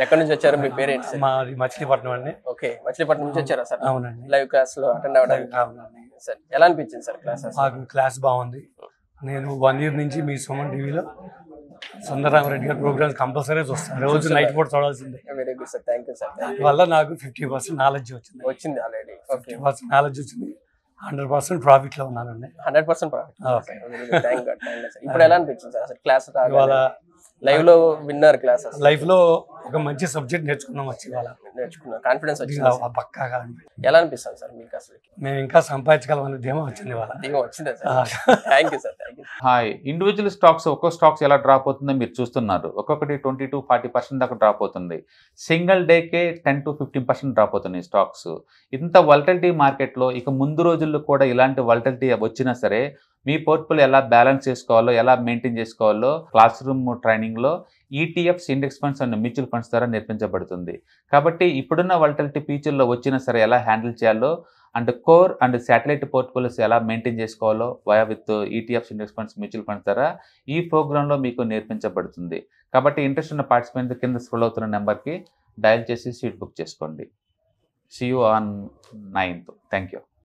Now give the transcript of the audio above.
ఎక్కడి నుంచి వచ్చారు? మీ పేరెంట్స్? మాది మచిలీపట్నం అండి. ఓకే, మచిలీపట్నం నుంచి వచ్చారా సార్? అవునండి. లైవ్ క్లాస్ లో అటెండ్ అవ్వడానికి. అవునండి. సార్ ఎలా అనిపించింది సార్ క్లాసెస్? మాకు క్లాస్ బాగుంది. నేను 1 ఇయర్ నుంచి మీ సుమన్ టీవీలో సుందరరామరెడ్డి గారి ప్రోగ్రామ్స్ కంపల్సరీ చూస్తాను. రోజు నైట్ పూట చూడాల్సిందే. Very good sir, thank you sir. వల్ల నాకు 50% నాలెడ్జ్ వచ్చింది. వచ్చింది ఆల్రెడీ. ఓకే, 50% నాలెడ్జ్ వచ్చింది. 100% ప్రాఫిట్ లో ఉన్నానండి. 100% profit. Okay. Thank God, thank God sir. ఇప్పుడు ఎలా అనిపించింది సార్ అసలు క్లాస్ ఇవాళ లైవ్ లో విన్నర్ క్లాసెస్? లైఫ్ లో ఒక మంచి సబ్జెక్ట్ నేర్చుకున్నాం వచ్చి ఇవాళ. నేర్చుకున్నా, కాన్ఫిడెన్స్ వచ్చింది. పక్కాగా ఎలా అనిపిస్తుంది సార్ మీకు అసలు? మేము ఇంకా సంపాదించగలం అనే ధీమా వచ్చింది ఇవాళ. ధీమా వచ్చిందా sir? Thank you sir, thank you. Hi. Individual stocks ఒక్కో స్టాక్స్ ఎలా డ్రాప్ అవుతుందో మీరు చూస్తున్నారు. ఒక్కొక్కటి 20 to 40% దాకా డ్రాప్ అవుతుంది. సింగిల్ డేకే 10 to 15% డ్రాప్ అవుతున్నాయి స్టాక్స్. ఇంత వల్టలిటీ మార్కెట్లో ఇక ముందు రోజుల్లో కూడా ఇలాంటి వల్టలిటీ వచ్చినా సరే మీ పోర్ట్ఫోలియో ఎలా బ్యాలెన్స్ చేసుకోవాలో, ఎలా మెయింటైన్ చేసుకోవాలో క్లాస్ రూమ్ ట్రైనింగ్లో ETFs, index funds and mutual funds ద్వారా నేర్పించబడుతుంది. కాబట్టి ఇప్పుడున్న వల్టలిటీ ఫ్యూచర్లో వచ్చినా సరే ఎలా హ్యాండిల్ చేయాలో and core and satellite portfolios ఎలా మెయింటైన్ చేసుకోవాలో via with ETFs, index funds, mutual funds ద్వారా ఈ ప్రోగ్రాంలో మీకు నేర్పించబడుతుంది. కాబట్టి ఇంట్రెస్ట్ ఉన్న పార్టిసిపెంట్ కింద స్క్రోల్ అవుతున్న నెంబర్కి డయల్ చేసి సీట్ బుక్ చేసుకోండి. See you on 9th. Thank you.